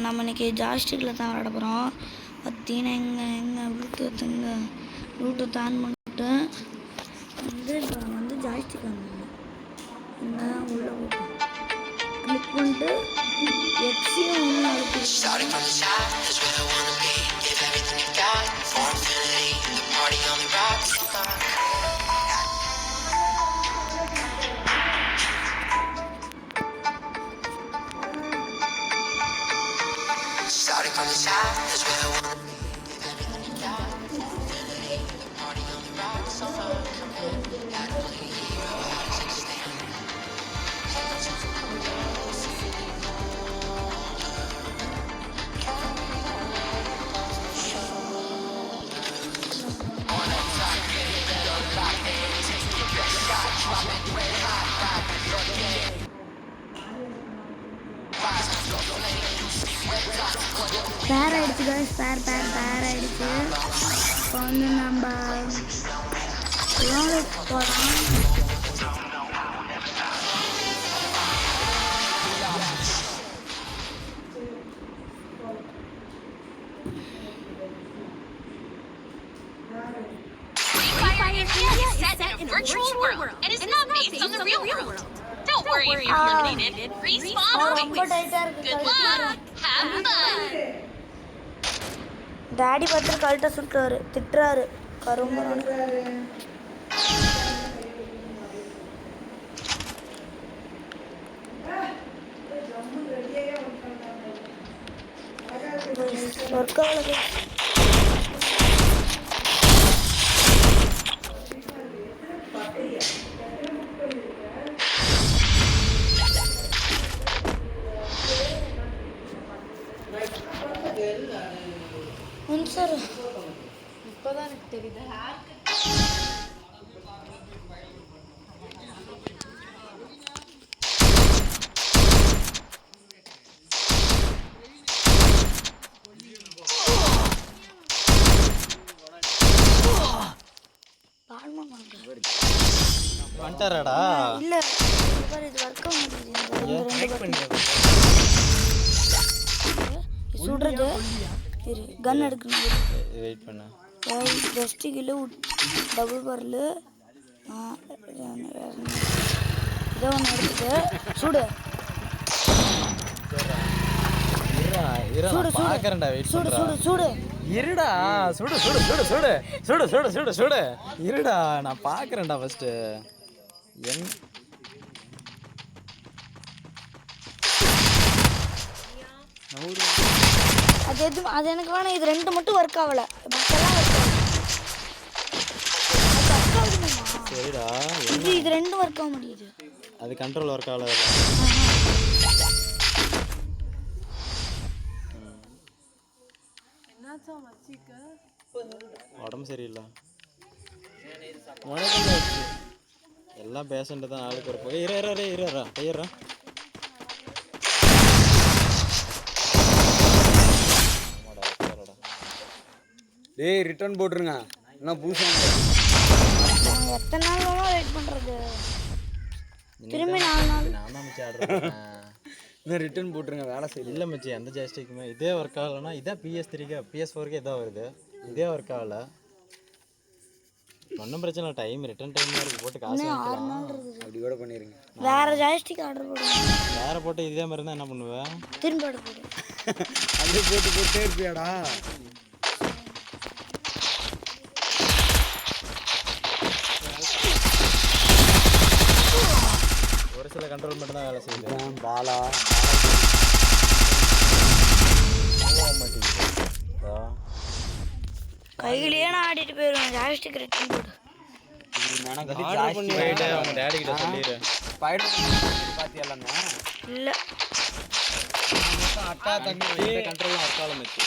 நம்ம இன்னைக்கு ஜாய்ஸ்டிக்கில் தான் விளையாட போகிறோம். பார்த்தீங்கன்னா ப்ளூடூத் ஆன் பண்ணிட்டு இப்போ ஜாய்ஸ்டிக் ஆன் பண்ணேன். உள்ளே கிளிக் பண்ணிட்டு எக்ஸியும் ஒன்று அழுத்தி Starting from the top, that's where I wanna be. Give everything you got, for infinity. The party on the rocks, so far from home. How to play a hero, how to take a stand. பேர் ஆயிடுச்சு guys, பேர் ஆயிடுச்சு. இப்போ நம்ம போகலாம். Virtual world and is not based on the real world. Don't worry if you're eliminated. Respawn always. Good luck. Have fun. Daddy பார்த்து கழட்ட சுட்டுறாரு, திட்டுறாரு கரும்பு. ஒர்க் ஆகுது. சார் இப்போதான் எனக்கு தெரியுது. வந்துட்டாராடா? இல்ல இது ஒர்க் ஆகுது. சுடுறது கன் எடுக்கணும். வெயிட் பண்ணு. ஜஸ்ட் கிலோ டபுள் பர்லு இதை ஒன்று எடுத்துட்டு சுடு. இருடா, சுடு சுடு சுடு சுடு சுடு சுடு சுடு சுடு இருடா, நான் பார்க்குறேன்டா ஃபஸ்ட்டு. அது எனக்கு வேணாம். இது ரெண்டு மட்டும் ஒர்க் ஆகலை, மற்றெல்லாம் ஒர்க் ஆகுது. சரிடா, இது ரெண்டும் ஒர்க் ஆக முடியுது. அது கண்ட்ரோல் ஒர்க் ஆகல. உடம்பு சரியில்லை. எல்லாம் பேஷண்ட்டு தான். ஆளுக்கு ஒரு போய் இருறா பையறா. டேய் ரிட்டர்ன் போட்டுருங்க. என்ன பூசாங்க? எத்தனை நாள் வெயிட் பண்ணுறது? திரும்பி 4 நாள். நான் தான் மச்சி ஆர்டர் பண்ணேன். இன்னும் ரிட்டர்ன் போட்டுருங்க, வேலை செய்யல. இல்லை மச்சி, எந்த ஜாஸ்டிக்குமே இதே ஒர்க் ஆகலைன்னா இதான் PS3க்கு PS4க்கு இதான் வருது. இதே ஒர்க் ஆகலை. ஒன்றும் பிரச்சனை இல்லை, டைம் ரிட்டர்ன் டைம் இருக்குது, போட்டு காசு அப்படி கூட பண்ணிடுங்க. வேறு ஜாஸ்டிக் ஆர்டர் போடுங்க. வேறு போட்டு இதே மாதிரி தான் என்ன பண்ணுவேன்? திரும்பி ஆர்டர் போடு. அது போட்டே இருப்பியாடா? ஒரு சில கண்ட்ரோல் மட்டும் தான் வேலை செய்யுது. பாலா கையிலேயே நான் ஆடிட்டு போயிடுவேன். ஜாஸ்டிக் ரிட்டர்ன் போடு. அவங்க டேடி கிட்ட சொல்லிடு. இல்லை அட்டா தண்ணி கண்ட்ரோல் ஒர்க் மச்சி.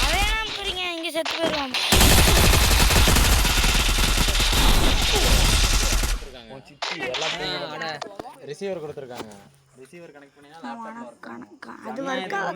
அதே நான் புரியுங்க, இங்கே செத்து போயிடுவான். ரிசீவர் கொடுத்துருக்காங்க. ரிசீவர் கனெக்ட் பண்ணினா லேப்டாப்ல அது ஒர்க் ஆகும்.